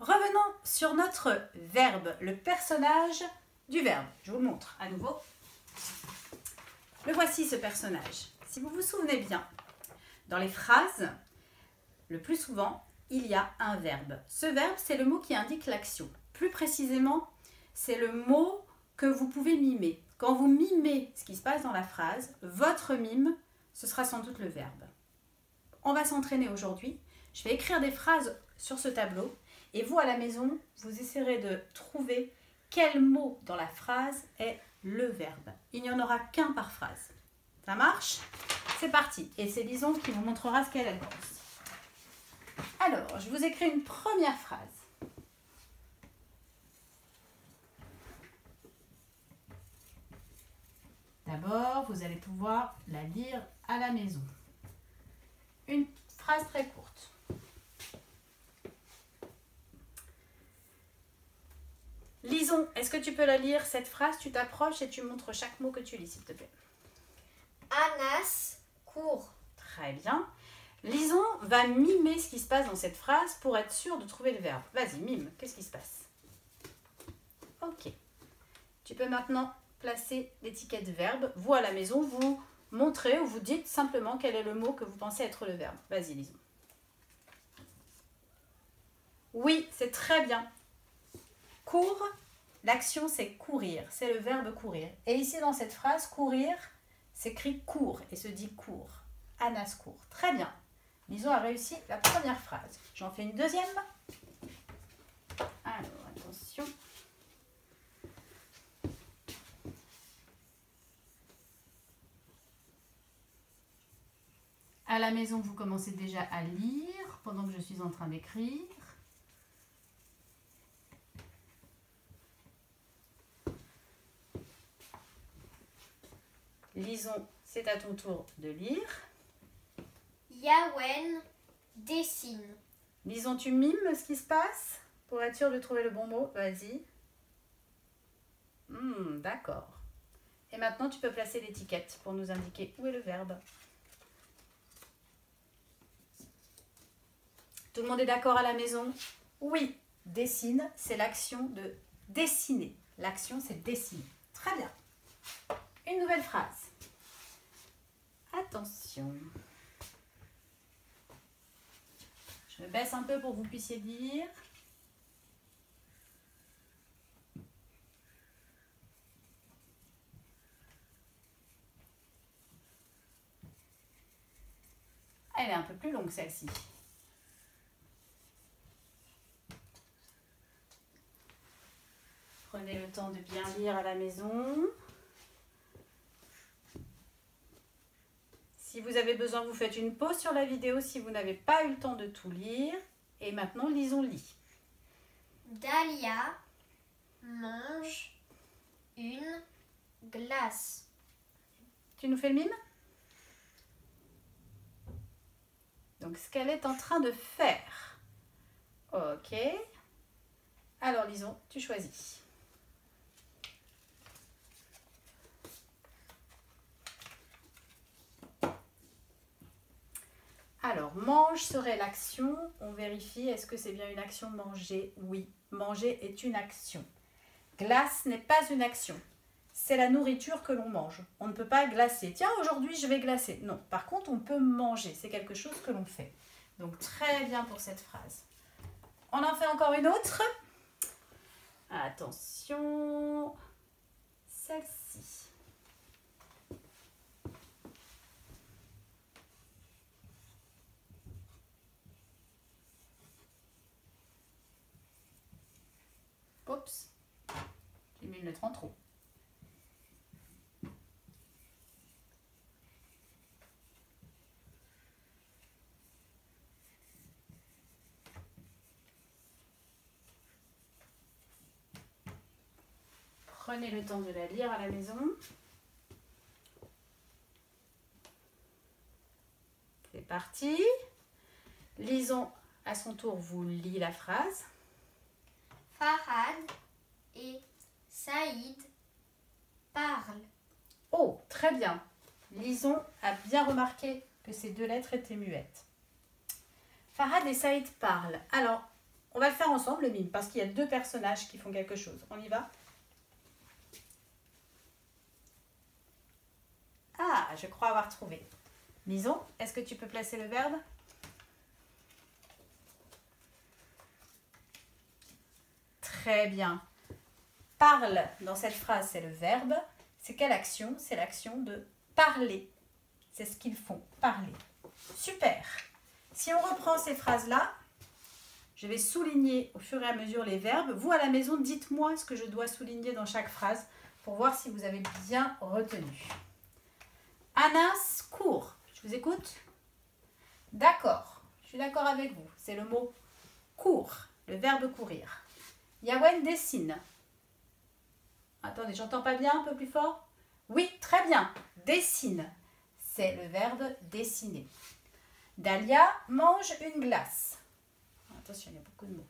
Revenons sur notre verbe, le personnage du verbe. Je vous le montre à nouveau. Le voici, ce personnage. Si vous vous souvenez bien, dans les phrases, le plus souvent, il y a un verbe. Ce verbe, c'est le mot qui indique l'action. Plus précisément, c'est le mot que vous pouvez mimer. Quand vous mimez ce qui se passe dans la phrase, votre mime, ce sera sans doute le verbe. On va s'entraîner aujourd'hui. Je vais écrire des phrases sur ce tableau et vous, à la maison, vous essaierez de trouver quel mot dans la phrase est le verbe. Il n'y en aura qu'un par phrase. Ça marche? C'est parti. Et c'est Lison qui vous montrera ce qu'elle pense. Alors, je vous écris une première phrase. D'abord, vous allez pouvoir la lire à la maison. Une phrase très courte. Lison, est-ce que tu peux la lire, cette phrase? Tu t'approches et tu montres chaque mot que tu lis, s'il te plaît. Anas court. Très bien. Lison va mimer ce qui se passe dans cette phrase pour être sûre de trouver le verbe. Vas-y, mime. Qu'est-ce qui se passe? Ok. Tu peux maintenant placer l'étiquette verbe. Vous, à la maison, vous montrez ou vous dites simplement quel est le mot que vous pensez être le verbe. Vas-y, Lison. Oui, c'est très bien. Court, l'action c'est courir, c'est le verbe courir. Et ici dans cette phrase, courir s'écrit court et se dit court. Anas court. Très bien. Lison a réussi la première phrase. J'en fais une deuxième. Alors, attention. À la maison, vous commencez déjà à lire pendant que je suis en train d'écrire. Lison, c'est à ton tour de lire. Yawen dessine. Lison, tu mimes ce qui se passe pour être sûr de trouver le bon mot. Vas-y. D'accord. Et maintenant, tu peux placer l'étiquette pour nous indiquer où est le verbe. Tout le monde est d'accord à la maison? Oui. Dessine, c'est l'action de dessiner. L'action, c'est dessiner. Très bien. Une nouvelle phrase. Attention. Je me baisse un peu pour que vous puissiez lire. Elle est un peu plus longue, celle-ci. Prenez le temps de bien lire à la maison. Si vous avez besoin, vous faites une pause sur la vidéo si vous n'avez pas eu le temps de tout lire. Et maintenant, lisons-lit. Dahlia mange une glace. Tu nous fais le mime? Donc, ce qu'elle est en train de faire. Ok. Alors, Lison, tu choisis. Alors, mange serait l'action. On vérifie, est-ce que c'est bien une action manger? Oui, manger est une action. Glace n'est pas une action. C'est la nourriture que l'on mange. On ne peut pas glacer. Tiens, aujourd'hui, je vais glacer. Non, par contre, on peut manger. C'est quelque chose que l'on fait. Donc, très bien pour cette phrase. On en fait encore une autre. Attention. Celle-ci. Oups, j'ai mis une lettre en trop. Prenez le temps de la lire à la maison. C'est parti. Lison, à son tour, vous lit la phrase. Farhad et Saïd parlent. Oh, très bien. Lison a bien remarqué que ces deux lettres étaient muettes. Farhad et Saïd parlent. Alors, On va le faire ensemble, le mime, parce qu'il y a deux personnages qui font quelque chose. On y va? Ah, je crois avoir trouvé. Mison, est-ce que tu peux placer le verbe? Très bien. Parle, dans cette phrase, c'est le verbe. C'est quelle action? C'est l'action de parler. C'est ce qu'ils font, parler. Super. Si on reprend ces phrases-là, je vais souligner au fur et à mesure les verbes. Vous, à la maison, dites-moi ce que je dois souligner dans chaque phrase pour voir si vous avez bien retenu. Anas court. Je vous écoute? D'accord. Je suis d'accord avec vous. C'est le mot court, le verbe courir. Yawen dessine. Attendez, j'entends pas bien, un peu plus fort? Oui, très bien. Dessine. C'est le verbe dessiner. Dalia mange une glace. Attention, il y a beaucoup de mots.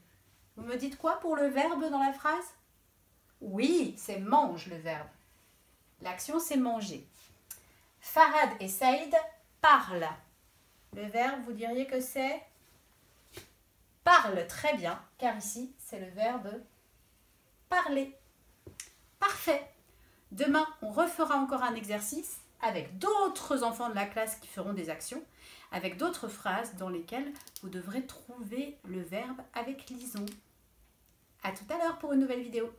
Vous me dites quoi pour le verbe dans la phrase? Oui, c'est mange le verbe. L'action, c'est manger. Farhad et Saïd parlent. Le verbe, vous diriez que c'est parle, très bien, car ici, c'est le verbe parler. Parfait. Demain, on refera encore un exercice avec d'autres enfants de la classe qui feront des actions, avec d'autres phrases dans lesquelles vous devrez trouver le verbe avec lison. À tout à l'heure pour une nouvelle vidéo.